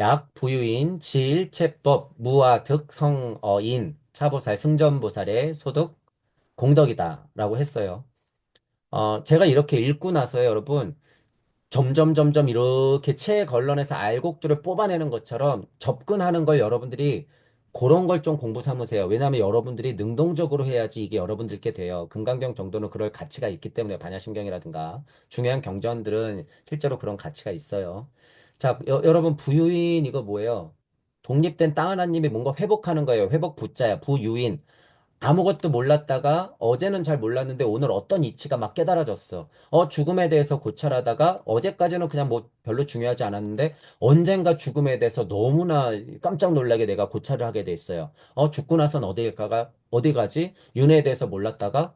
약, 부유인, 지일체법, 무아, 득, 성, 어인, 차보살, 승전보살의 소득, 공덕이다라고 했어요. 제가 이렇게 읽고 나서요, 여러분, 점점 이렇게 체에 걸러내서 알곡들을 뽑아내는 것처럼 접근하는 걸 여러분들이 그런 걸 좀 공부 삼으세요. 왜냐하면 여러분들이 능동적으로 해야지 이게 여러분들께 돼요. 금강경 정도는 그럴 가치가 있기 때문에 반야심경이라든가 중요한 경전들은 실제로 그런 가치가 있어요. 자, 여러분 부유인 이거 뭐예요? 독립된 땅 하나님이 뭔가 회복하는 거예요. 회복 부자야. 부유인. 아무것도 몰랐다가 어제는 잘 몰랐는데 오늘 어떤 이치가 막 깨달아졌어. 죽음에 대해서 고찰하다가 어제까지는 그냥 뭐 별로 중요하지 않았는데 언젠가 죽음에 대해서 너무나 깜짝 놀라게 내가 고찰을 하게 돼 있어요. 죽고 나선 어디 가지? 윤회에 대해서 몰랐다가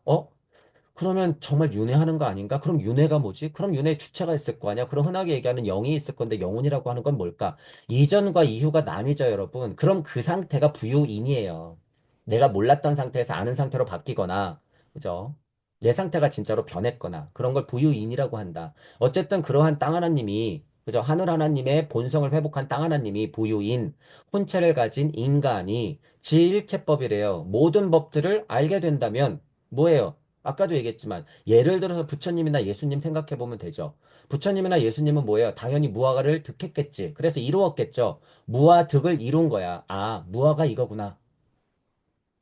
그러면 정말 윤회하는 거 아닌가? 그럼 윤회가 뭐지? 그럼 윤회의 주체가 있을 거 아니야? 그럼 흔하게 얘기하는 영이 있을 건데 영혼이라고 하는 건 뭘까? 이전과 이후가 나뉘죠, 여러분. 그럼 그 상태가 부유인이에요. 내가 몰랐던 상태에서 아는 상태로 바뀌거나, 그죠? 내 상태가 진짜로 변했거나, 그런 걸 부유인이라고 한다. 어쨌든 그러한 땅 하나님이, 그죠? 하늘 하나님의 본성을 회복한 땅 하나님이 부유인, 혼체를 가진 인간이 지일체법이래요. 모든 법들을 알게 된다면, 뭐예요? 아까도 얘기했지만 예를 들어서 부처님이나 예수님 생각해 보면 되죠. 부처님이나 예수님은 뭐예요? 당연히 무아가를 득했겠지. 그래서 이루었겠죠. 무아 득을 이룬 거야. 무아가 이거구나.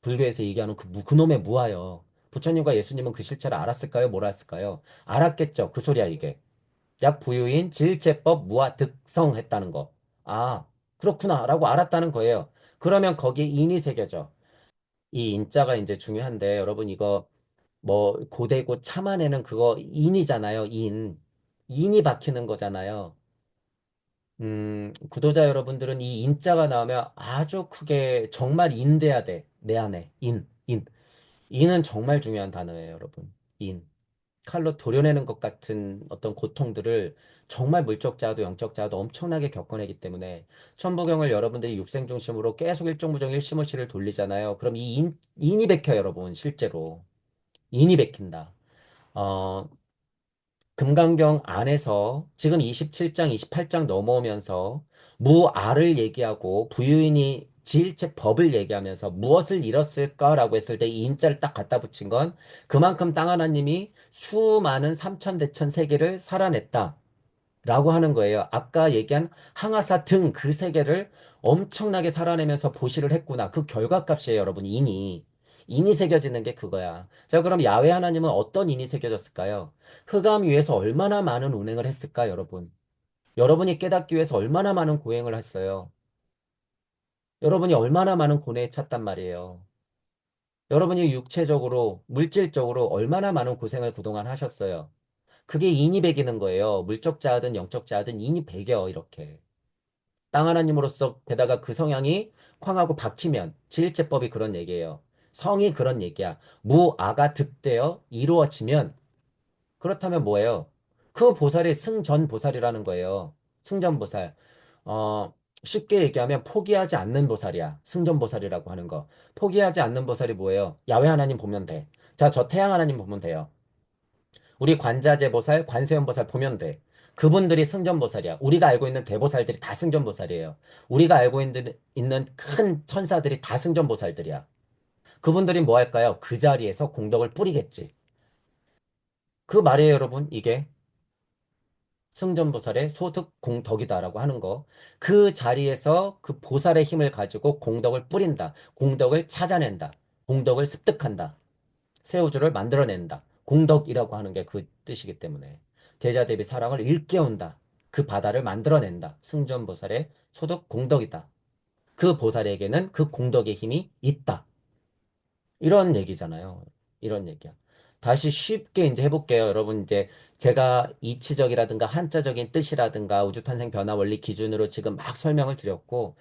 불교에서 얘기하는 그놈의 무아요. 부처님과 예수님은 그 실체를 알았을까요? 몰랐을까요? 알았겠죠. 그 소리야 이게. 약 부유인 질제법 무아 득성했다는 거. 그렇구나 라고 알았다는 거예요. 그러면 거기에 인이 새겨져. 이 인자가 이제 중요한데 여러분 이거 뭐 고대고 참아내는 그거 인이잖아요. 인이 박히는 거잖아요. 구독자 여러분들은 이 인자가 나오면 아주 크게 정말 인돼야 돼. 내 안에 인. 인은 정말 중요한 단어예요, 여러분. 인. 칼로 도려내는 것 같은 어떤 고통들을 정말 물적자도 영적자도 엄청나게 겪어내기 때문에 천부경을 여러분들이 육생 중심으로 계속 일종부정 일시무시를 돌리잖아요. 그럼 인이 bek혀요, 여러분. 실제로. 인이 bek힌다. 어, 금강경 안에서 지금 27장, 28장 넘어오면서 무아를 얘기하고 부유인이 지일책 법을 얘기하면서 무엇을 잃었을까라고 했을 때 이 인자를 딱 갖다 붙인 건 그만큼 땅 하나님이 수많은 삼천대천 세계를 살아냈다. 라고 하는 거예요. 아까 얘기한 항아사 등 그 세계를 엄청나게 살아내면서 보시를 했구나. 그 결과값이에요, 여러분. 인이 새겨지는 게 그거야. 자, 그럼 야훼 하나님은 어떤 인이 새겨졌을까요? 흑암 위에서 얼마나 많은 운행을 했을까, 여러분? 여러분이 깨닫기 위해서 얼마나 많은 고행을 했어요? 여러분이 얼마나 많은 고뇌에 찼단 말이에요. 여러분이 육체적으로, 물질적으로 얼마나 많은 고생을 그동안 하셨어요. 그게 인이 배기는 거예요. 물적 자든 영적 자든 인이 배겨, 이렇게. 땅 하나님으로서 게다가 그 성향이 쾅하고 박히면 지일제법이 그런 얘기예요. 성이 그런 얘기야. 무아가 득되어 이루어지면 그렇다면 뭐예요? 그 보살이 승전보살이라는 거예요. 승전보살. 어, 쉽게 얘기하면 포기하지 않는 보살이야. 승전보살이라고 하는 거. 포기하지 않는 보살이 뭐예요? 야훼 하나님 보면 돼. 자, 저 태양 하나님 보면 돼요. 우리 관자재보살, 관세음보살 보면 돼. 그분들이 승전보살이야. 우리가 알고 있는 대보살들이 다 승전보살이에요. 우리가 알고 있는 큰 천사들이 다 승전보살들이야. 그분들이 뭐 할까요? 그 자리에서 공덕을 뿌리겠지. 그 말이에요, 여러분. 이게 승전보살의 소득 공덕이다라고 하는 거. 그 자리에서 그 보살의 힘을 가지고 공덕을 뿌린다. 공덕을 찾아낸다. 공덕을 습득한다. 새 우주를 만들어낸다. 공덕이라고 하는 게 그 뜻이기 때문에 제자 대비 사랑을 일깨운다. 그 바다를 만들어낸다. 승전보살의 소득 공덕이다. 그 보살에게는 그 공덕의 힘이 있다. 이런 얘기잖아요. 이런 얘기야. 다시 쉽게 이제 해볼게요. 여러분 이제 제가 이치적이라든가 한자적인 뜻이라든가 우주탄생 변화 원리 기준으로 지금 막 설명을 드렸고,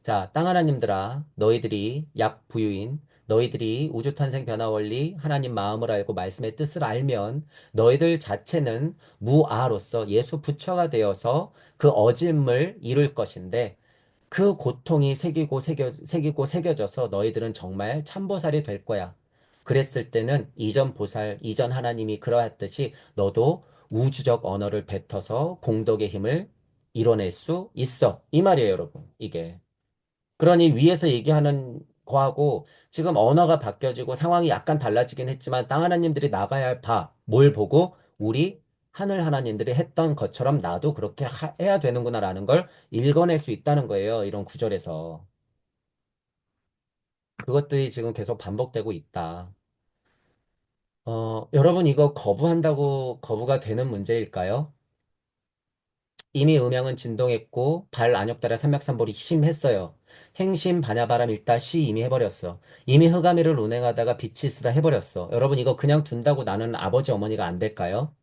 자, 땅 하나님들아, 너희들이 약 부유인, 너희들이 우주탄생 변화 원리 하나님 마음을 알고 말씀의 뜻을 알면 너희들 자체는 무아로서 예수 부처가 되어서 그 어짐을 이룰 것인데 그 고통이 새기고 새겨져서 너희들은 정말 참보살이 될 거야. 그랬을 때는 이전 보살, 이전 하나님이 그러했듯이 너도 우주적 언어를 뱉어서 공덕의 힘을 이뤄낼 수 있어. 이 말이에요, 여러분. 이게. 그러니 위에서 얘기하는 거하고 지금 언어가 바뀌어지고 상황이 약간 달라지긴 했지만 땅 하나님들이 나가야 할 바, 뭘 보고 우리 하늘 하나님들이 했던 것처럼 나도 그렇게 해야 되는구나라는 걸 읽어낼 수 있다는 거예요. 이런 구절에서. 그것들이 지금 계속 반복되고 있다. 여러분 이거 거부한다고 거부가 되는 문제일까요? 이미 음양은 진동했고 발 안욕달아 삼맥삼볼이 심했어요. 행심 반야바람 일다 시 이미 해버렸어. 이미 흑아미를 운행하다가 빛이 쓰다 해버렸어. 여러분 이거 그냥 둔다고 나는 아버지 어머니가 안 될까요?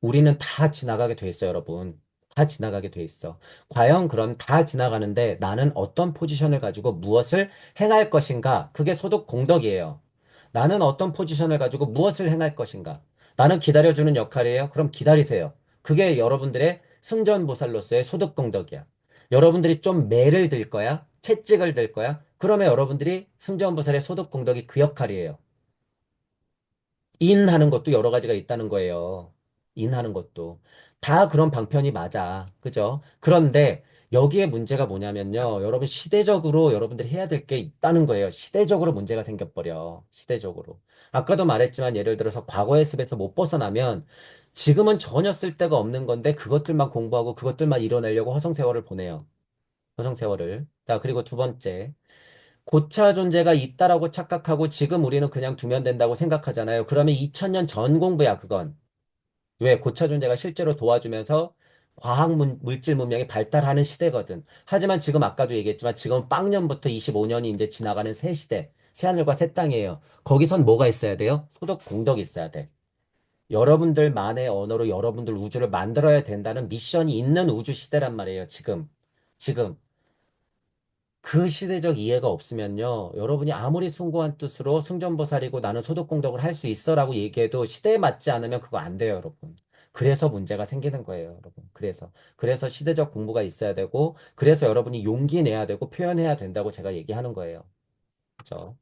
우리는 다 지나가게 돼 있어, 여러분. 다 지나가게 돼 있어. 과연 그럼 다 지나가는데 나는 어떤 포지션을 가지고 무엇을 행할 것인가? 그게 소득 공덕이에요. 나는 어떤 포지션을 가지고 무엇을 행할 것인가? 나는 기다려주는 역할이에요. 그럼 기다리세요. 그게 여러분들의 승전보살로서의 소득 공덕이야. 여러분들이 좀 매를 들 거야? 채찍을 들 거야? 그러면 여러분들이 승전보살의 소득 공덕이 그 역할이에요. 인하는 것도 여러 가지가 있다는 거예요. 인하는 것도. 다 그런 방편이 맞아. 그죠? 그런데 여기에 문제가 뭐냐면요. 여러분 시대적으로 여러분들이 해야 될 게 있다는 거예요. 시대적으로 문제가 생겨버려. 시대적으로. 아까도 말했지만 예를 들어서 과거의 습에서 못 벗어나면 지금은 전혀 쓸 데가 없는 건데 그것들만 공부하고 그것들만 이뤄내려고 허송세월을 보내요. 허송세월을. 자, 그리고 두 번째. 고차 존재가 있다라고 착각하고 지금 우리는 그냥 두면 된다고 생각하잖아요. 그러면 2000년 전 공부야, 그건. 왜? 고차 존재가 실제로 도와주면서 물질 문명이 발달하는 시대거든. 하지만 지금 아까도 얘기했지만 지금 빵년부터 25년이 이제 지나가는 새 시대. 새하늘과 새 땅이에요. 거기선 뭐가 있어야 돼요? 소득 공덕이 있어야 돼. 여러분들만의 언어로 여러분들 우주를 만들어야 된다는 미션이 있는 우주 시대란 말이에요, 지금. 지금. 그 시대적 이해가 없으면요, 여러분이 아무리 숭고한 뜻으로 승전보살이고 나는 소득공덕을 할 수 있어라고 얘기해도 시대에 맞지 않으면 그거 안 돼요, 여러분. 그래서 문제가 생기는 거예요, 여러분. 그래서 시대적 공부가 있어야 되고, 그래서 여러분이 용기 내야 되고 표현해야 된다고 제가 얘기하는 거예요. 그죠?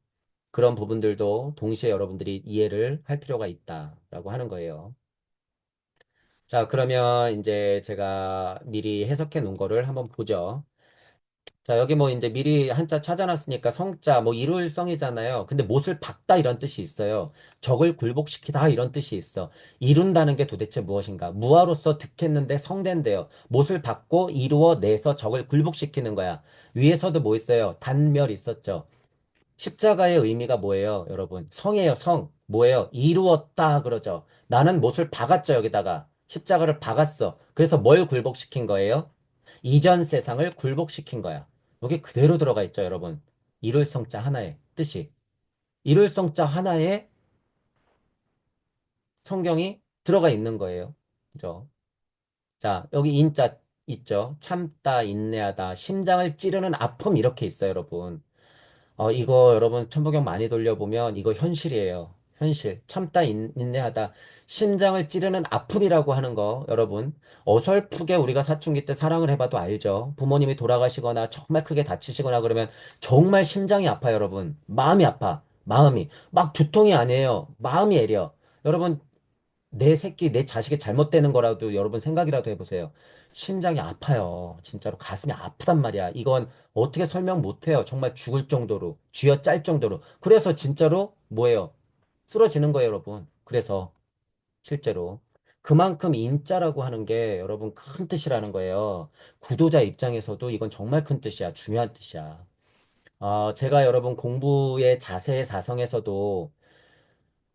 그런 부분들도 동시에 여러분들이 이해를 할 필요가 있다라고 하는 거예요. 자, 그러면 이제 제가 미리 해석해 놓은 거를 한번 보죠. 자, 여기 뭐 이제 미리 한자 찾아놨으니까 성자, 뭐 이룰성이잖아요. 근데 못을 박다 이런 뜻이 있어요. 적을 굴복시키다 이런 뜻이 있어. 이룬다는 게 도대체 무엇인가? 무아로서 득했는데 성된대요. 못을 박고 이루어내서 적을 굴복시키는 거야. 위에서도 뭐 있어요? 단멸 있었죠. 십자가의 의미가 뭐예요, 여러분? 성이에요, 성. 뭐예요? 이루었다 그러죠. 나는 못을 박았죠, 여기다가. 십자가를 박았어. 그래서 뭘 굴복시킨 거예요? 이전 세상을 굴복시킨 거야. 여기 그대로 들어가 있죠, 여러분. 이룰 성자 하나의 뜻이. 이룰 성자 하나에 성경이 들어가 있는 거예요. 그죠? 자, 여기 인자 있죠? 참다, 인내하다, 심장을 찌르는 아픔 이렇게 있어요, 여러분. 이거 여러분 천부경 많이 돌려보면 이거 현실이에요. 현실. 참다 인내하다. 심장을 찌르는 아픔이라고 하는 거 여러분 어설프게 우리가 사춘기 때 사랑을 해봐도 알죠. 부모님이 돌아가시거나 정말 크게 다치시거나 그러면 정말 심장이 아파요, 여러분. 마음이 아파. 마음이. 막 두통이 아니에요. 마음이 애려. 여러분 내 새끼, 내 자식이 잘못되는 거라도 여러분 생각이라도 해보세요. 심장이 아파요. 진짜로 가슴이 아프단 말이야. 이건 어떻게 설명 못해요. 정말 죽을 정도로, 쥐어짤 정도로. 그래서 진짜로 뭐예요? 쓰러지는 거예요, 여러분. 그래서 실제로. 그만큼 인자라고 하는 게 여러분 큰 뜻이라는 거예요. 구도자 입장에서도 이건 정말 큰 뜻이야. 중요한 뜻이야. 제가 여러분 공부의 자세의 사성에서도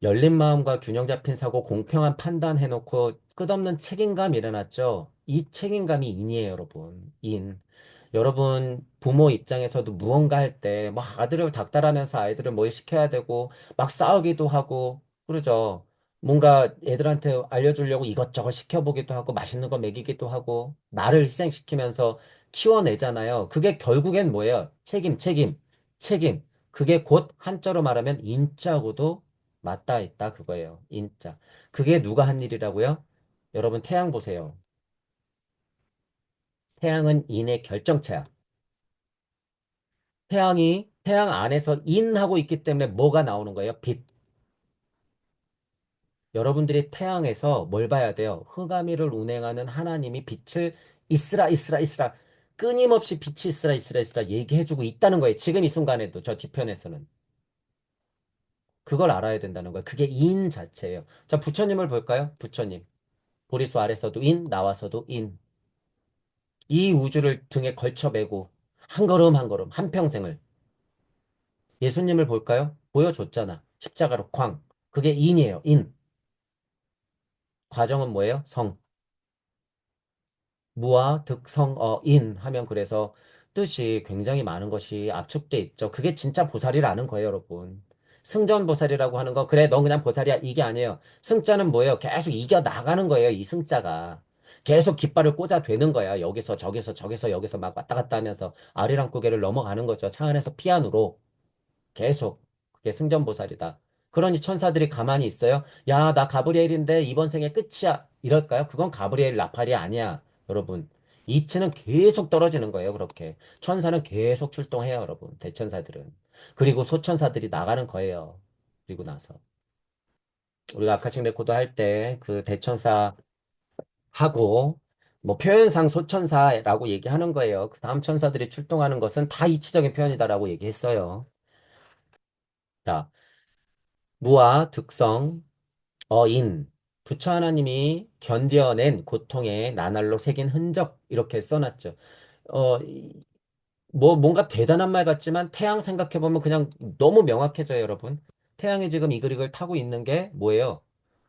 열린 마음과 균형 잡힌 사고, 공평한 판단 해놓고 끝없는 책임감 일어났죠. 이 책임감이 인이에요, 여러분. 인. 여러분, 부모 입장에서도 무언가 할 때, 막 아들을 닥달하면서 아이들을 뭘 시켜야 되고, 막 싸우기도 하고, 그러죠. 뭔가 애들한테 알려주려고 이것저것 시켜보기도 하고, 맛있는 거 먹이기도 하고, 나를 희생시키면서 키워내잖아요. 그게 결국엔 뭐예요? 책임. 그게 곧 한자로 말하면 인자고도 맞닿아 있다 그거예요. 인자. 그게 누가 한 일이라고요? 여러분 태양 보세요. 태양은 인의 결정체야. 태양 안에서 인하고 있기 때문에 뭐가 나오는 거예요? 빛. 여러분들이 태양에서 뭘 봐야 돼요? 흑암이를 운행하는 하나님이 빛을 있으라, 있으라, 있으라. 끊임없이 빛이 있으라, 있으라, 있으라 얘기해주고 있다는 거예요. 지금 이 순간에도 저 뒤편에서는. 그걸 알아야 된다는 거예요. 그게 인 자체예요. 자, 부처님을 볼까요? 부처님. 보리수 아래서도 인, 나와서도 인. 이 우주를 등에 걸쳐 매고 한 걸음 한 걸음, 한 평생을. 예수님을 볼까요? 보여줬잖아. 십자가로 쾅. 그게 인이에요. 인. 과정은 뭐예요? 성. 무와 득성어인 하면 그래서 뜻이 굉장히 많은 것이 압축돼 있죠. 그게 진짜 보살이라는 거예요, 여러분. 승전보살이라고 하는 거, 그래, 넌 그냥 보살이야. 이게 아니에요. 승자는 뭐예요? 계속 이겨 나가는 거예요, 이 승자가. 계속 깃발을 꽂아 되는 거야. 여기서 저기서 저기서 여기서 막 왔다 갔다 하면서 아리랑 고개를 넘어가는 거죠. 차 안에서 피안으로. 계속 그게 승전보살이다. 그러니 천사들이 가만히 있어요. 야, 나 가브리엘인데 이번 생에 끝이야. 이럴까요? 그건 가브리엘 나팔이 아니야, 여러분. 이치는 계속 떨어지는 거예요, 그렇게. 천사는 계속 출동해요, 여러분. 대천사들은. 그리고 소천사들이 나가는 거예요. 그리고 나서. 우리가 아카식 레코드 할 때 그 대천사 하고 뭐 표현상 소천사라고 얘기하는 거예요. 그 다음 천사들이 출동하는 것은 다 이치적인 표현이다라고 얘기했어요. 자, 무아 득성 어인 부처 하나님이 견뎌낸 고통의 나날로 새긴 흔적 이렇게 써놨죠. 뭐 뭔가 대단한 말 같지만 태양 생각해보면 그냥 너무 명확해져요, 여러분. 태양이 지금 이 그릭을 타고 있는 게 뭐예요?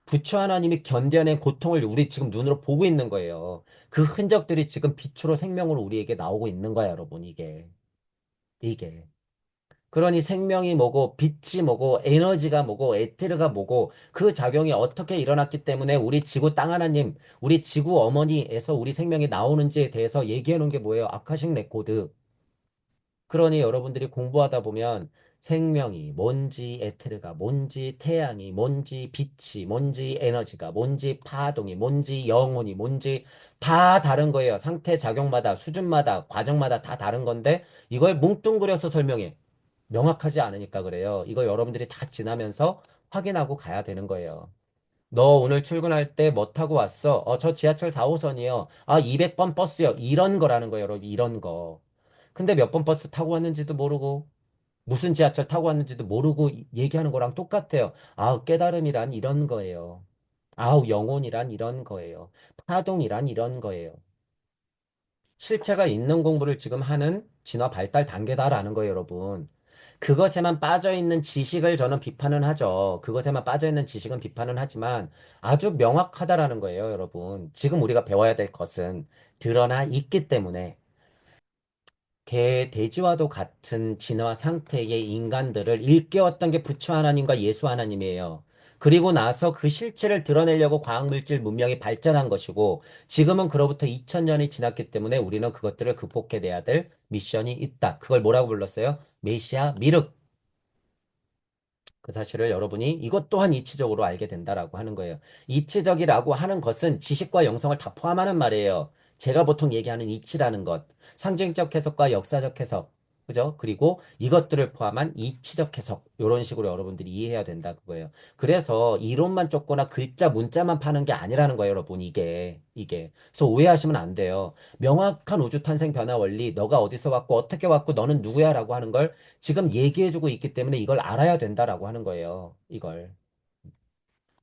부처 하나님이 견뎌낸 고통을 우리 지금 눈으로 보고 있는 거예요. 그 흔적들이 지금 빛으로 생명으로 우리에게 나오고 있는 거야, 여러분. 이게. 그러니 생명이 뭐고 빛이 뭐고 에너지가 뭐고 에테르가 뭐고 그 작용이 어떻게 일어났기 때문에 우리 지구 땅 하나님, 우리 지구 어머니에서 우리 생명이 나오는지에 대해서 얘기해 놓은 게 뭐예요? 아카식 레코드. 그러니 여러분들이 공부하다 보면 생명이 뭔지 에테르가 뭔지 태양이 뭔지 빛이 뭔지 에너지가 뭔지 파동이 뭔지 영혼이 뭔지 다 다른 거예요. 상태 작용마다 수준마다 과정마다 다 다른 건데 이걸 뭉뚱그려서 설명해. 명확하지 않으니까 그래요. 이거 여러분들이 다 지나면서 확인하고 가야 되는 거예요. 너 오늘 출근할 때 뭐 타고 왔어? 저 지하철 4호선이요. 아, 200번 버스요. 이런 거라는 거예요, 여러분. 이런 거. 근데 몇 번 버스 타고 왔는지도 모르고, 무슨 지하철 타고 왔는지도 모르고 얘기하는 거랑 똑같아요. 아우, 깨달음이란 이런 거예요. 아우, 영혼이란 이런 거예요. 파동이란 이런 거예요. 실체가 있는 공부를 지금 하는 진화 발달 단계다라는 거예요, 여러분. 그것에만 빠져 있는 지식을 저는 비판은 하죠. 그것에만 빠져 있는 지식은 비판은 하지만 아주 명확하다라는 거예요, 여러분. 지금 우리가 배워야 될 것은 드러나 있기 때문에 개, 돼지와도 같은 진화 상태의 인간들을 일깨웠던 게 부처 하나님과 예수 하나님이에요. 그리고 나서 그 실체를 드러내려고 과학물질 문명이 발전한 것이고, 지금은 그로부터 2000년이 지났기 때문에 우리는 그것들을 극복해내야 될 미션이 있다. 그걸 뭐라고 불렀어요? 메시아 미륵. 그 사실을 여러분이 이것 또한 이치적으로 알게 된다라고 하는 거예요. 이치적이라고 하는 것은 지식과 영성을 다 포함하는 말이에요. 제가 보통 얘기하는 이치라는 것, 상징적 해석과 역사적 해석, 그죠? 그리고 이것들을 포함한 이치적 해석, 이런 식으로 여러분들이 이해해야 된다 그거예요. 그래서 이론만 쫓거나 글자, 문자만 파는 게 아니라는 거예요, 여러분. 이게. 그래서 오해하시면 안 돼요. 명확한 우주 탄생 변화 원리, 너가 어디서 왔고 어떻게 왔고 너는 누구야라고 하는 걸 지금 얘기해주고 있기 때문에 이걸 알아야 된다라고 하는 거예요. 이걸.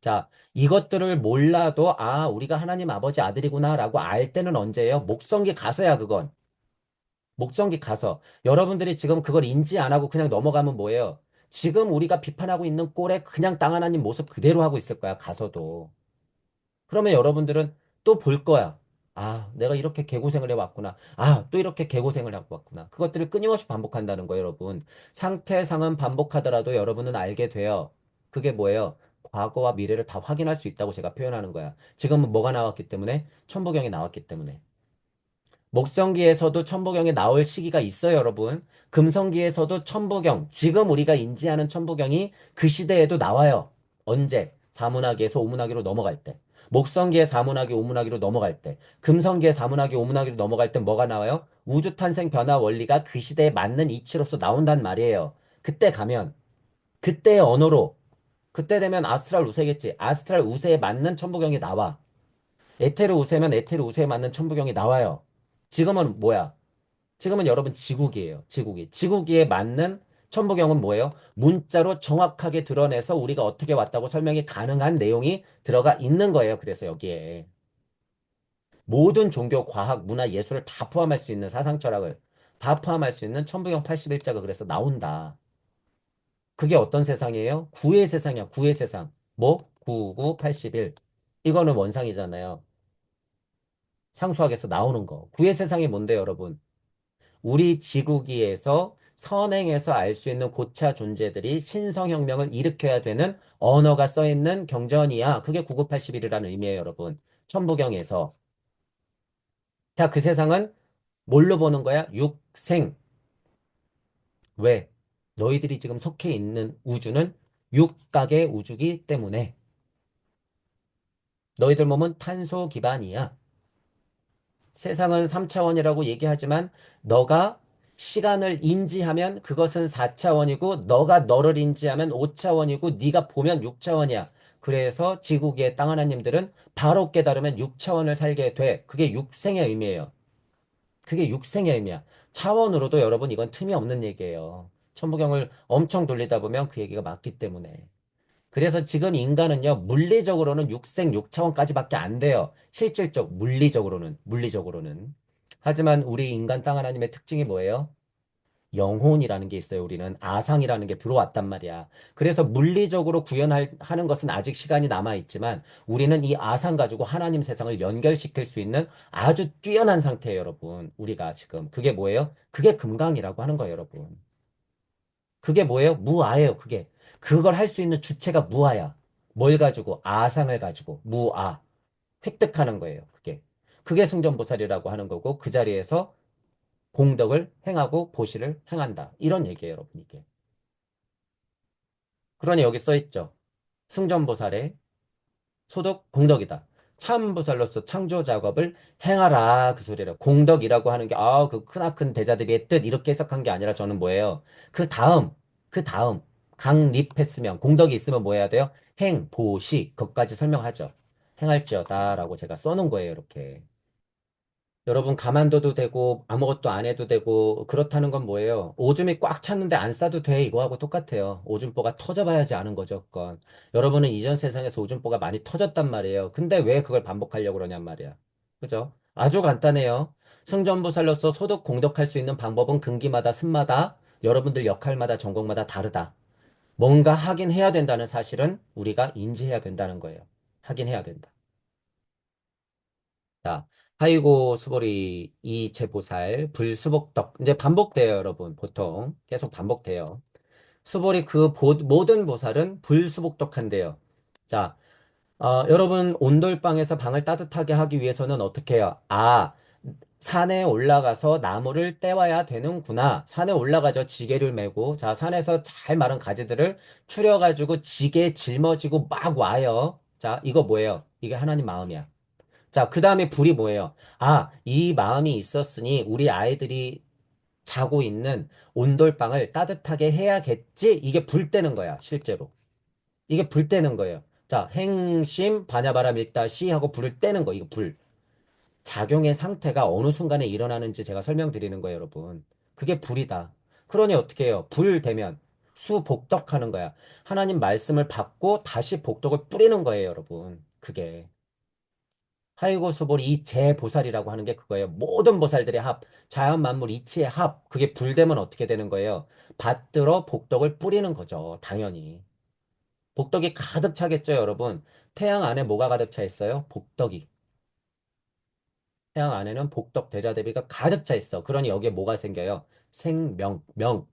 자, 이것들을 몰라도, 아, 우리가 하나님 아버지 아들이구나라고 알 때는 언제예요? 목성기 가서야, 그건. 목성기 가서. 여러분들이 지금 그걸 인지 안 하고 그냥 넘어가면 뭐예요? 지금 우리가 비판하고 있는 꼴에 그냥 땅 하나님 모습 그대로 하고 있을 거야, 가서도. 그러면 여러분들은 또 볼 거야. 아, 내가 이렇게 개고생을 해왔구나. 아, 또 이렇게 개고생을 하고 왔구나. 그것들을 끊임없이 반복한다는 거예요, 여러분. 상태상은 반복하더라도 여러분은 알게 돼요. 그게 뭐예요? 과거와 미래를 다 확인할 수 있다고 제가 표현하는 거야. 지금은 뭐가 나왔기 때문에? 천부경이 나왔기 때문에. 목성기에서도 천부경이 나올 시기가 있어요, 여러분. 금성기에서도 천부경, 지금 우리가 인지하는 천부경이 그 시대에도 나와요. 언제? 사문화기에서 오문화기로 넘어갈 때. 목성기의 사문화기, 오문화기로 넘어갈 때. 금성기의 사문화기, 오문화기로 넘어갈 때 뭐가 나와요? 우주 탄생 변화 원리가 그 시대에 맞는 이치로서 나온단 말이에요. 그때 가면, 그때의 언어로. 그때 되면 아스트랄 우세겠지. 아스트랄 우세에 맞는 천부경이 나와. 에테르 우세면 에테르 우세에 맞는 천부경이 나와요. 지금은 뭐야? 지금은 여러분 지국이에요. 지국이. 지국이에 맞는 천부경은 뭐예요? 문자로 정확하게 드러내서 우리가 어떻게 왔다고 설명이 가능한 내용이 들어가 있는 거예요. 그래서 여기에. 모든 종교, 과학, 문화, 예술을 다 포함할 수 있는 사상 철학을 다 포함할 수 있는 천부경 81자가 그래서 나온다. 그게 어떤 세상이에요? 구의 세상이야. 구의 세상. 뭐? 9, 9, 81. 이거는 원상이잖아요. 상수학에서 나오는 거. 구의 세상이 뭔데, 여러분? 우리 지구기에서 선행해서 알 수 있는 고차 존재들이 신성혁명을 일으켜야 되는 언어가 써 있는 경전이야. 그게 9981이라는 의미예요, 여러분. 천부경에서. 자, 그 세상은 뭘로 보는 거야? 육생. 왜? 너희들이 지금 속해 있는 우주는 육각의 우주기 때문에 너희들 몸은 탄소 기반이야. 세상은 3차원이라고 얘기하지만 너가 시간을 인지하면 그것은 4차원이고 너가 너를 인지하면 5차원이고 네가 보면 6차원이야. 그래서 지구기의 땅 하나님들은 바로 깨달으면 6차원을 살게 돼. 그게 육생의 의미예요. 그게 육생의 의미야. 차원으로도 여러분 이건 틈이 없는 얘기예요. 천부경을 엄청 돌리다 보면 그 얘기가 맞기 때문에. 그래서 지금 인간은요, 물리적으로는 육생, 육차원까지밖에 안 돼요. 실질적, 물리적으로는. 하지만 우리 인간 땅 하나님의 특징이 뭐예요? 영혼이라는 게 있어요. 우리는 아상이라는 게 들어왔단 말이야. 그래서 물리적으로 구현하는 것은 아직 시간이 남아 있지만 우리는 이 아상 가지고 하나님 세상을 연결시킬 수 있는 아주 뛰어난 상태예요, 여러분. 우리가 지금. 그게 뭐예요? 그게 금강이라고 하는 거예요, 여러분. 그게 뭐예요? 무아예요, 그게. 그걸 할 수 있는 주체가 무아야. 뭘 가지고? 아상을 가지고. 무아. 획득하는 거예요, 그게. 그게 승전보살이라고 하는 거고, 그 자리에서 공덕을 행하고 보시를 행한다. 이런 얘기예요, 여러분, 이게. 그러니 여기 써 있죠. 승전보살의 소득 공덕이다. 참보살로서 창조 작업을 행하라. 그 소리라. 공덕이라고 하는 게, 그 크나큰 대자대비의 뜻, 이렇게 해석한 게 아니라 저는 뭐예요? 그 다음, 강립했으면, 공덕이 있으면 뭐 해야 돼요? 행, 보시, 그것까지 설명하죠. 행할지어다. 라고 제가 써놓은 거예요, 이렇게. 여러분 가만둬도 되고 아무것도 안 해도 되고 그렇다는 건 뭐예요? 오줌이 꽉 찼는데 안 싸도 돼 이거하고 똑같아요. 오줌보가 터져봐야지 아는 거죠, 그건. 여러분은 이전 세상에서 오줌보가 많이 터졌단 말이에요. 근데 왜 그걸 반복하려고 그러냔 말이야. 그죠? 아주 간단해요. 승전보살로서 소득 공덕할 수 있는 방법은 근기마다 습마다 여러분들 역할마다 전공마다 다르다. 뭔가 하긴 해야 된다는 사실은 우리가 인지해야 된다는 거예요. 하긴 해야 된다. 자, 하이고 수보리 이체보살 불수복덕 이제 반복돼요, 여러분. 보통 계속 반복돼요. 수보리 모든 보살은 불수복덕한대요. 자, 여러분 온돌방에서 방을 따뜻하게 하기 위해서는 어떻게 해요? 산에 올라가서 나무를 떼와야 되는구나. 산에 올라가죠. 지게를 메고. 자, 산에서 잘 마른 가지들을 추려가지고 지게에 짊어지고 막 와요. 자, 이거 뭐예요? 이게 하나님 마음이야. 자, 그 다음에 불이 뭐예요? 이 마음이 있었으니 우리 아이들이 자고 있는 온돌방을 따뜻하게 해야겠지? 이게 불 때는 거야, 실제로. 이게 불 때는 거예요. 자, 행심, 반야바람 일다시 하고 불을 떼는 거, 이거 불. 작용의 상태가 어느 순간에 일어나는지 제가 설명드리는 거예요, 여러분. 그게 불이다. 그러니 어떻게 해요? 불 되면 수복덕하는 거야. 하나님 말씀을 받고 다시 복덕을 뿌리는 거예요, 여러분. 그게. 하이고수볼 이재보살이라고 하는 게 그거예요. 모든 보살들의 합, 자연 만물 이치의 합, 그게 불되면 어떻게 되는 거예요? 받들어 복덕을 뿌리는 거죠. 당연히. 복덕이 가득 차겠죠, 여러분. 태양 안에 뭐가 가득 차 있어요? 복덕이. 태양 안에는 복덕 대자대비가 가득 차 있어. 그러니 여기에 뭐가 생겨요? 생명, 명.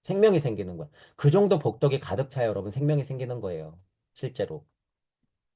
생명이 생기는 거야. 그 정도 복덕이 가득 차야 여러분 생명이 생기는 거예요. 실제로.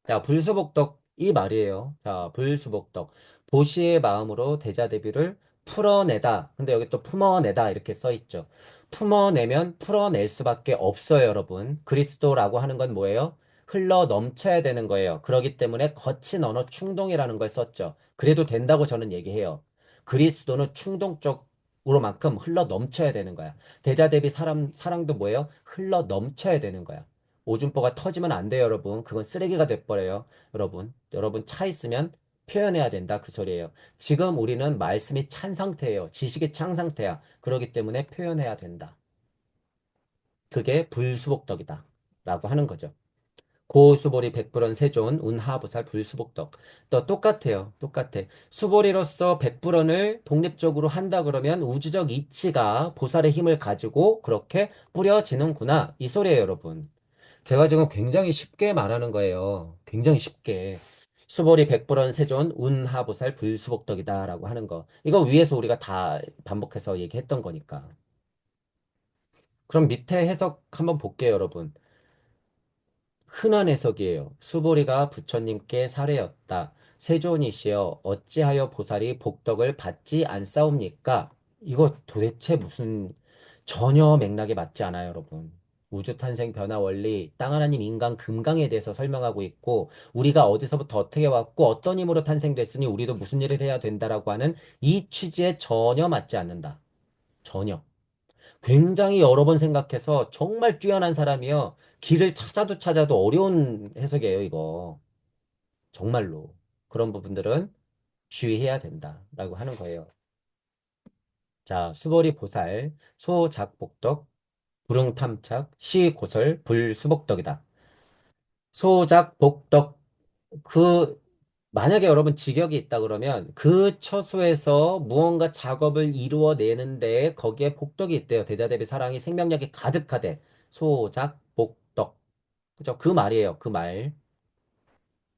자, 불수복덕 이 말이에요. 자, 불수복덕. 보시의 마음으로 대자대비를 풀어내다. 근데 여기 또 품어내다 이렇게 써 있죠. 품어내면 풀어낼 수밖에 없어요, 여러분. 그리스도라고 하는 건 뭐예요? 흘러 넘쳐야 되는 거예요. 그렇기 때문에 거친 언어 충동이라는 걸 썼죠. 그래도 된다고 저는 얘기해요. 그리스도는 충동적으로만큼 흘러 넘쳐야 되는 거야. 대자대비 사랑도 뭐예요? 흘러 넘쳐야 되는 거야. 오줌보가 터지면 안 돼요, 여러분. 그건 쓰레기가 돼버려요, 여러분. 여러분 차 있으면 표현해야 된다, 그 소리예요. 지금 우리는 말씀이 찬 상태예요. 지식이 찬 상태야. 그렇기 때문에 표현해야 된다. 그게 불수복덕이다. 라고 하는 거죠. 고수보리 백불원 세존 운하부살 불수복덕. 또 똑같아요. 똑같아. 수보리로서 백불원을 독립적으로 한다 그러면 우주적 이치가 보살의 힘을 가지고 그렇게 뿌려지는구나. 이 소리예요, 여러분. 제가 지금 굉장히 쉽게 말하는 거예요. 굉장히 쉽게. 수보리 백불원 세존 운하보살 불수복덕이다라고 하는 거. 이거 위에서 우리가 다 반복해서 얘기했던 거니까. 그럼 밑에 해석 한번 볼게요, 여러분. 흔한 해석이에요. 수보리가 부처님께 사례였다. 세존이시여 어찌하여 보살이 복덕을 받지 않사옵니까? 이거 도대체 무슨 전혀 맥락에 맞지 않아요, 여러분. 우주 탄생 변화 원리, 땅 하나님 인간 금강에 대해서 설명하고 있고 우리가 어디서부터 어떻게 왔고 어떤 힘으로 탄생됐으니 우리도 무슨 일을 해야 된다라고 하는 이 취지에 전혀 맞지 않는다. 전혀. 굉장히 여러 번 생각해서 정말 뛰어난 사람이요. 길을 찾아도 찾아도 어려운 해석이에요, 이거. 정말로. 그런 부분들은 주의해야 된다라고 하는 거예요. 자, 수보리 보살, 소작복덕, 불응탐착, 시고설, 불수복덕이다. 소작복덕, 그, 만약에 여러분 직역이 있다 그러면 그 처소에서 무언가 작업을 이루어내는데 거기에 복덕이 있대요. 대자대비 사랑이 생명력이 가득하대. 소작복덕. 그죠? 그 말이에요. 그 말.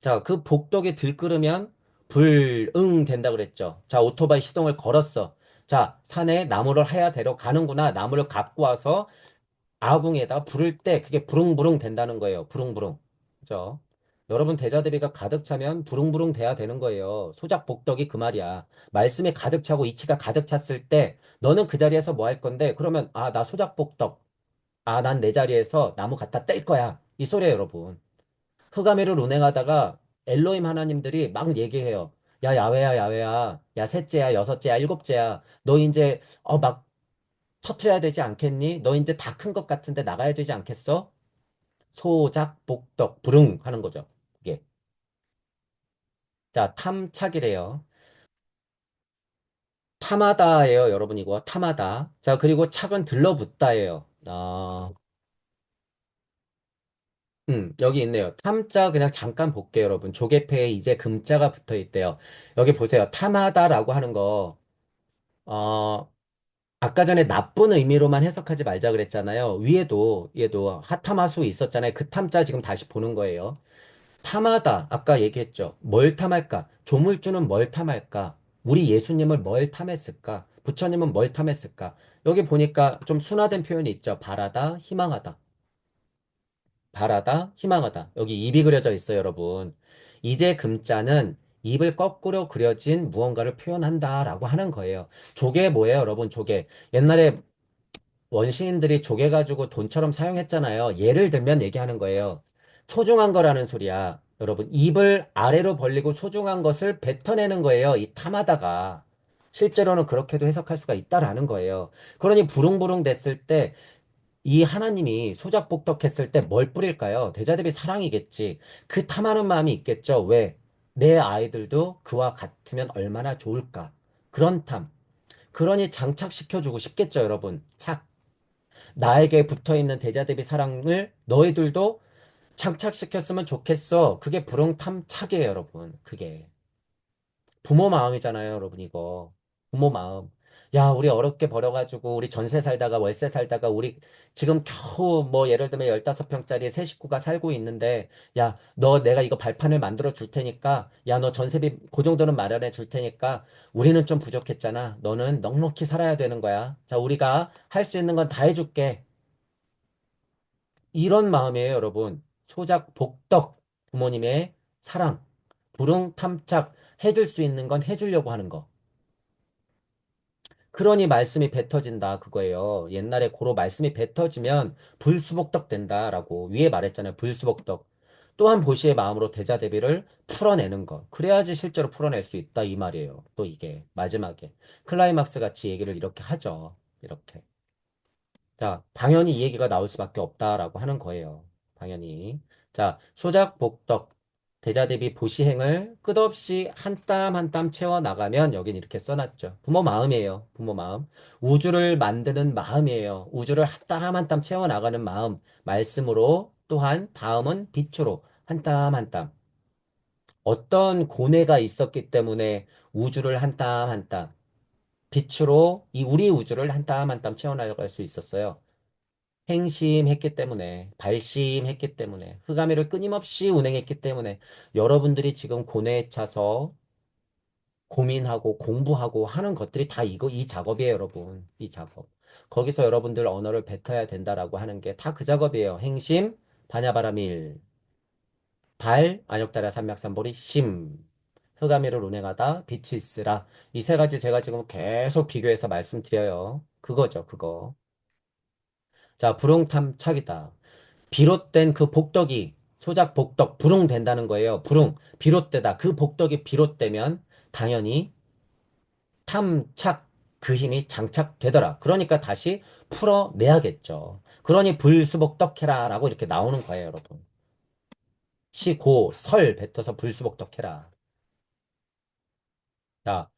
자, 그 복덕이 들끓으면 불응 된다 그랬죠. 자, 오토바이 시동을 걸었어. 자, 산에 나무를 해야 되러 가는구나. 나무를 갖고 와서 아궁에다 부를 때 그게 부릉부릉 된다는 거예요. 부릉부릉. 그죠? 여러분 대자대비가 가득 차면 부릉부릉 돼야 되는 거예요. 소작복덕이 그 말이야. 말씀이 가득 차고 이치가 가득 찼을 때 너는 그 자리에서 뭐 할 건데? 그러면 아, 나 소작복덕. 아, 난 내 자리에서 나무 갖다 뗄 거야. 이 소리예요, 여러분. 흑암회를 운행하다가 엘로힘 하나님들이 막 얘기해요. 야, 야외야, 야외야. 야, 셋째야, 여섯째야, 일곱째야. 너 이제 막 터트려야 되지 않겠니? 너 이제 다 큰 것 같은데 나가야 되지 않겠어? 소작, 복덕, 불응 하는 거죠. 이게. 자, 탐착이래요. 탐하다예요, 여러분 이거. 탐하다. 자, 그리고 착은 들러붙다예요. 여기 있네요. 탐자 그냥 잠깐 볼게요, 여러분. 조개패에 이제 금자가 붙어 있대요. 여기 보세요. 탐하다라고 하는 거, 어, 아까 전에 나쁜 의미로만 해석하지 말자 그랬잖아요. 위에도, 얘도 하탐하수 있었잖아요. 그 탐자 지금 다시 보는 거예요. 탐하다. 아까 얘기했죠. 뭘 탐할까? 조물주는 뭘 탐할까? 우리 예수님을 뭘 탐했을까? 부처님은 뭘 탐했을까? 여기 보니까 좀 순화된 표현이 있죠. 바라다, 희망하다. 바라다, 희망하다. 여기 입이 그려져 있어요, 여러분. 이제 금자는 입을 거꾸로 그려진 무언가를 표현한다라고 하는 거예요. 조개 뭐예요, 여러분? 조개. 옛날에 원시인들이 조개 가지고 돈처럼 사용했잖아요. 예를 들면 얘기하는 거예요. 소중한 거라는 소리야. 여러분, 입을 아래로 벌리고 소중한 것을 뱉어내는 거예요. 이 탐하다가. 실제로는 그렇게도 해석할 수가 있다라는 거예요. 그러니 부릉부릉 됐을 때 이 하나님이 소작복덕했을 때 뭘 뿌릴까요? 대자대비 사랑이겠지. 그 탐하는 마음이 있겠죠. 왜? 내 아이들도 그와 같으면 얼마나 좋을까? 그런 탐. 그러니 장착시켜주고 싶겠죠, 여러분. 착. 나에게 붙어있는 대자대비 사랑을 너희들도 장착시켰으면 좋겠어. 그게 불응탐착이에요, 여러분. 그게. 부모 마음이잖아요, 여러분, 이거. 부모 마음. 야, 우리 어렵게 벌어가지고, 우리 전세 살다가, 월세 살다가, 우리 지금 겨우 뭐, 예를 들면 15평짜리 세 식구가 살고 있는데, 야, 너 내가 이거 발판을 만들어 줄 테니까, 야, 너 전세비 그 정도는 마련해 줄 테니까, 우리는 좀 부족했잖아. 너는 넉넉히 살아야 되는 거야. 자, 우리가 할 수 있는 건 다 해줄게. 이런 마음이에요, 여러분. 소작, 복덕, 부모님의 사랑, 불응, 탐착, 해줄 수 있는 건 해주려고 하는 거. 그러니 말씀이 뱉어진다, 그거예요. 옛날에 고로 말씀이 뱉어지면 불수복덕 된다라고 위에 말했잖아요. 불수복덕. 또한 보시의 마음으로 대자대비를 풀어내는 것. 그래야지 실제로 풀어낼 수 있다, 이 말이에요. 또 이게 마지막에. 클라이막스 같이 얘기를 이렇게 하죠. 이렇게. 자, 당연히 이 얘기가 나올 수밖에 없다라고 하는 거예요. 당연히. 자, 소작, 복덕, 대자 대비 보시행을 끝없이 한 땀 한 땀 채워 나가면 여긴 이렇게 써놨죠. 부모 마음이에요. 부모 마음. 우주를 만드는 마음이에요. 우주를 한 땀 한 땀 채워 나가는 마음. 말씀으로 또한 다음은 빛으로 한 땀 한 땀. 어떤 고뇌가 있었기 때문에 우주를 한 땀 한 땀, 빛으로 이 우리 우주를 한 땀 한 땀 채워나갈 수 있었어요. 행심했기 때문에, 발심했기 때문에, 흑암의를 끊임없이 운행했기 때문에, 여러분들이 지금 고뇌에 차서 고민하고 공부하고 하는 것들이 다 이 작업이에요, 여러분. 이 작업. 거기서 여러분들 언어를 뱉어야 된다라고 하는 게 다 그 작업이에요. 행심, 반야바라밀, 발, 안역다라 삼맥삼보리, 심. 흑암이를 운행하다 빛이 있으라. 이 세 가지 제가 지금 계속 비교해서 말씀드려요. 그거죠, 그거. 자, 불응탐착이다. 비롯된 그 복덕이 소작 복덕 불응된다는 거예요. 비롯되다. 그 복덕이 비롯되면 당연히 탐착 그 힘이 장착되더라. 그러니까 다시 풀어내야겠죠. 그러니 불수복덕해라라고 이렇게 나오는 거예요, 여러분. 시고 설 뱉어서 불수복덕해라. 자,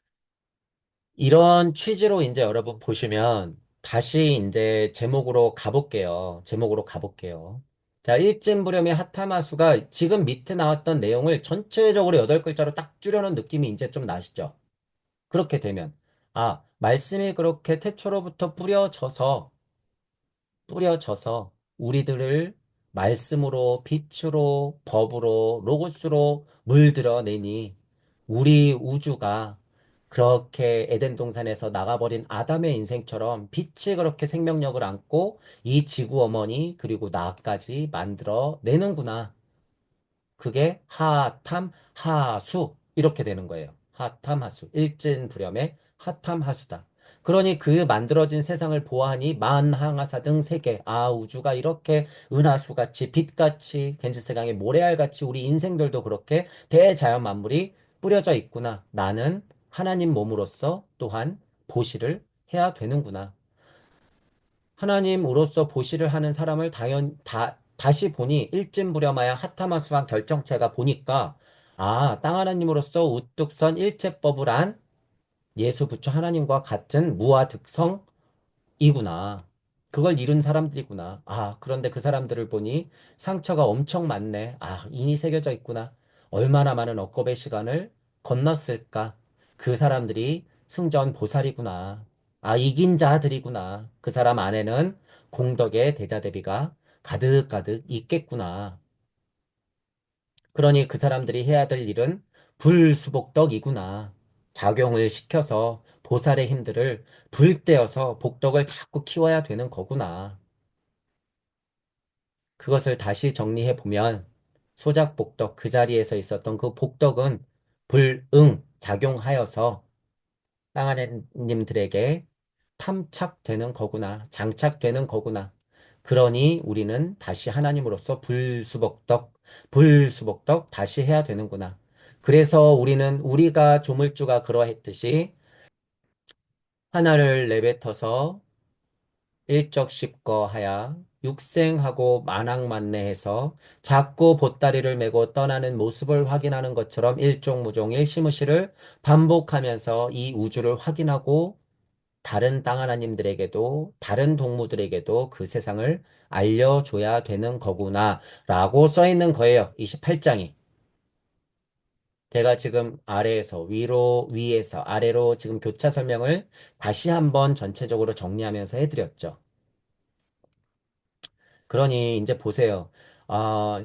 이런 취지로 이제 여러분 보시면 다시 이제 제목으로 가볼게요. 제목으로 가볼게요. 자, 일진부렴의 하타마수가 지금 밑에 나왔던 내용을 전체적으로 8글자로 딱 줄여놓은 느낌이 이제 좀 나시죠? 그렇게 되면, 아, 말씀이 그렇게 태초로부터 뿌려져서 우리들을 말씀으로, 빛으로, 법으로, 로고스로 물들어내니 우리 우주가 그렇게 에덴 동산에서 나가버린 아담의 인생처럼 빛이 그렇게 생명력을 안고 이 지구 어머니 그리고 나까지 만들어 내는구나. 그게 하탐, 하수 이렇게 되는 거예요. 하탐, 하수. 일진불염의 하탐, 하수다. 그러니 그 만들어진 세상을 보아하니 만항하사 등 세계. 아, 우주가 이렇게 은하수같이 빛같이 겐지스강의 모래알같이 우리 인생들도 그렇게 대자연 만물이 뿌려져 있구나. 나는 하나님 몸으로서 또한 보시를 해야 되는구나. 하나님으로서 보시를 하는 사람을 다시 보니 일진부렴하여 하타마수한 결정체가 보니까 아, 땅 하나님으로서 우뚝 선 일체법을 안 예수 부처 하나님과 같은 무아 득성 이구나. 그걸 이룬 사람들이구나. 아, 그런데 그 사람들을 보니 상처가 엄청 많네. 아, 인이 새겨져 있구나. 얼마나 많은 억겁의 시간을 건넜을까. 그 사람들이 승전 보살이구나. 아, 이긴 자들이구나. 그 사람 안에는 공덕의 대자대비가 가득가득 있겠구나. 그러니 그 사람들이 해야 될 일은 불수복덕이구나. 작용을 시켜서 보살의 힘들을 불때어서 복덕을 자꾸 키워야 되는 거구나. 그것을 다시 정리해 보면 소작복덕 그 자리에서 있었던 그 복덕은 불응 작용하여서 땅하느님들에게 탐착되는 거구나. 장착되는 거구나. 그러니 우리는 다시 하나님으로서 불수복덕 다시 해야 되는구나. 그래서 우리는 우리가 조물주가 그러했듯이 하나를 내뱉어서 일적십거하야 육생하고 만왕만내해서 자꾸 보따리를 메고 떠나는 모습을 확인하는 것처럼 일종무종 일시무시를 반복하면서 이 우주를 확인하고 다른 땅 하나님들에게도 다른 동무들에게도 그 세상을 알려줘야 되는 거구나 라고 써 있는 거예요. 28장이. 제가 지금 아래에서 위에서 아래로 지금 교차 설명을 다시 한번 전체적으로 정리하면서 해드렸죠. 그러니 이제 보세요. 아,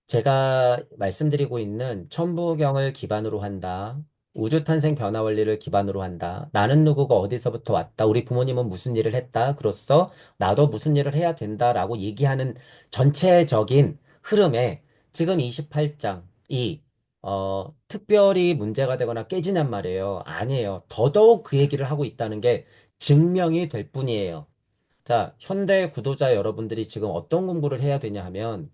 제가 말씀드리고 있는 천부경을 기반으로 한다. 우주탄생 변화 원리를 기반으로 한다. 나는 누구가 어디서부터 왔다. 우리 부모님은 무슨 일을 했다. 그로써 나도 무슨 일을 해야 된다라고 얘기하는 전체적인 흐름에 지금 28장이 특별히 문제가 되거나 깨지냔 말이에요. 아니에요. 더더욱 그 얘기를 하고 있다는 게 증명이 될 뿐이에요. 자, 현대 구도자 여러분들이 지금 어떤 공부를 해야 되냐 하면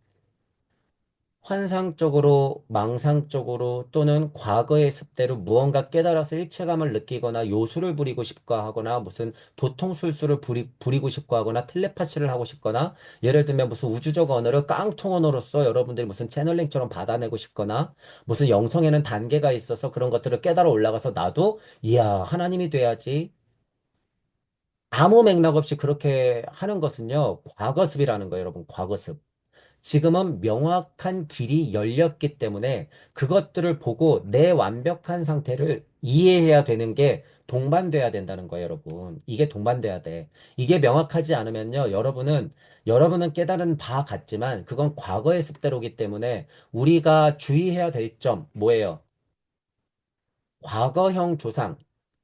환상적으로, 망상적으로 또는 과거의 습대로 무언가 깨달아서 일체감을 느끼거나 요술을 부리고 싶고 하거나 무슨 도통술수를 부리고 싶고 하거나 텔레파시를 하고 싶거나 예를 들면 무슨 우주적 언어를 깡통 언어로서 여러분들이 무슨 채널링처럼 받아내고 싶거나 무슨 영성에는 단계가 있어서 그런 것들을 깨달아 올라가서 나도 이야, 하나님이 돼야지. 아무 맥락 없이 그렇게 하는 것은요, 과거습이라는 거예요, 여러분. 과거습. 지금은 명확한 길이 열렸기 때문에 그것들을 보고 내 완벽한 상태를 이해해야 되는 게 동반돼야 된다는 거예요, 여러분. 이게 동반돼야 돼. 이게 명확하지 않으면요, 여러분은 깨달은 바 같지만 그건 과거의 습대로기 때문에 우리가 주의해야 될 점 뭐예요? 과거형 조상,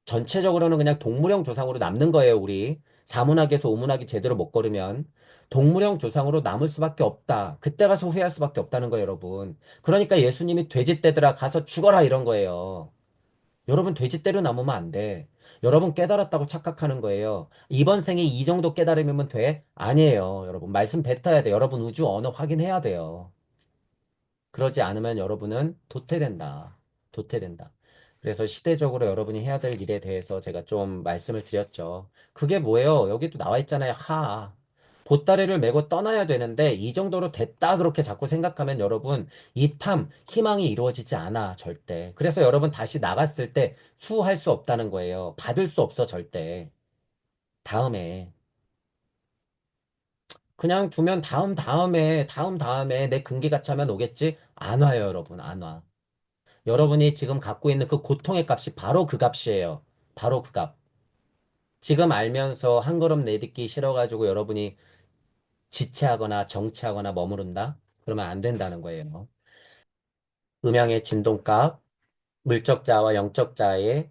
전체적으로는 그냥 동물형 조상으로 남는 거예요, 우리. 사문학에서 오문학이 제대로 못 걸으면. 동물형 조상으로 남을 수밖에 없다. 그때 가서 후회할 수밖에 없다는 거예요, 여러분. 그러니까 예수님이 돼지떼들아 가서 죽어라 이런 거예요. 여러분 돼지떼로 남으면 안 돼. 여러분 깨달았다고 착각하는 거예요. 이번 생에 이 정도 깨달으면 돼? 아니에요, 여러분. 말씀 뱉어야 돼. 여러분 우주 언어 확인해야 돼요. 그러지 않으면 여러분은 도태된다. 도태된다. 그래서 시대적으로 여러분이 해야 될 일에 대해서 제가 좀 말씀을 드렸죠. 그게 뭐예요? 여기도 나와 있잖아요. 보따리를 메고 떠나야 되는데 이 정도로 됐다 그렇게 자꾸 생각하면 여러분 이 희망이 이루어지지 않아 절대. 그래서 여러분 다시 나갔을 때 수할 수 없다는 거예요. 받을 수 없어 절대. 다음에 그냥 두면 다음에 내 금기가 차면 오겠지? 안 와요, 여러분. 안 와. 여러분이 지금 갖고 있는 그 고통의 값이 바로 그 값이에요. 바로 그 값. 지금 알면서 한 걸음 내딛기 싫어가지고 여러분이 지체하거나 정체하거나 머무른다? 그러면 안 된다는 거예요. 음양의 진동값, 물적자와 영적자의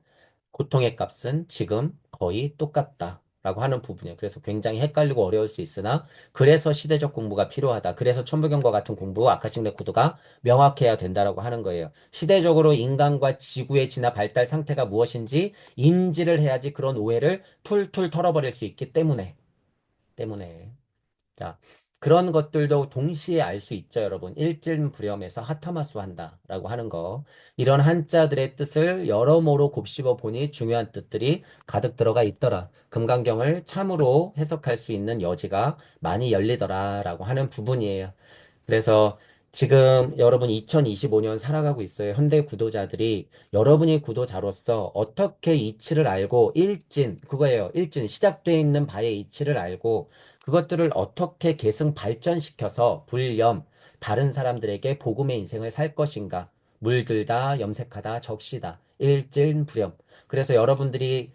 고통의 값은 지금 거의 똑같다라고 하는 부분이에요. 그래서 굉장히 헷갈리고 어려울 수 있으나 그래서 시대적 공부가 필요하다. 그래서 천부경과 같은 공부, 아카식 레코드가 명확해야 된다라고 하는 거예요. 시대적으로 인간과 지구의 진화 발달 상태가 무엇인지 인지를 해야지 그런 오해를 툴툴 털어버릴 수 있기 때문에. 자, 그런 것들도 동시에 알 수 있죠, 여러분. 일진불염에서 하타마수한다라고 하는 거. 이런 한자들의 뜻을 여러모로 곱씹어 보니 중요한 뜻들이 가득 들어가 있더라. 금강경을 참으로 해석할 수 있는 여지가 많이 열리더라라고 하는 부분이에요. 그래서 지금 여러분 2025년 살아가고 있어요. 현대 구도자들이 여러분이 구도자로서 어떻게 이치를 알고 그거예요. 시작되어 있는 바의 이치를 알고 그것들을 어떻게 계승 발전시켜서 다른 사람들에게 복음의 인생을 살 것인가. 물들다, 염색하다, 적시다. 일진불염. 그래서 여러분들이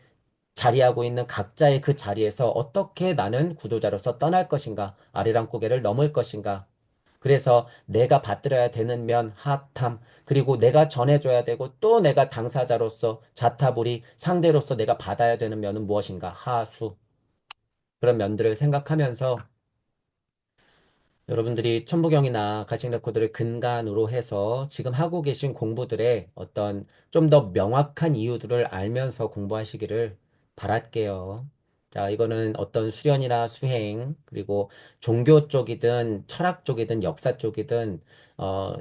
자리하고 있는 각자의 그 자리에서 어떻게 나는 구도자로서 떠날 것인가, 아리랑 고개를 넘을 것인가. 그래서 내가 받들어야 되는 면, 그리고 내가 전해줘야 되고 또 내가 당사자로서 자타불이 상대로서 내가 받아야 되는 면은 무엇인가, 그런 면들을 생각하면서 여러분들이 천부경이나 가식 레코드를 근간으로 해서 지금 하고 계신 공부들의 어떤 좀 더 명확한 이유들을 알면서 공부하시기를 바랄게요. 자, 이거는 어떤 수련이나 수행, 그리고 종교 쪽이든 철학 쪽이든 역사 쪽이든, 어,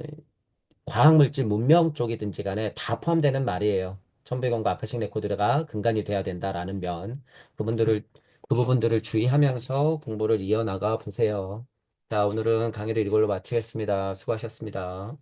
과학물질 문명 쪽이든지 간에 다 포함되는 말이에요. 천부경과 아카식 레코드가 근간이 돼야 된다라는 면, 그분들을, 그 부분들을 주의하면서 공부를 이어나가 보세요. 자, 오늘은 강의를 이걸로 마치겠습니다. 수고하셨습니다.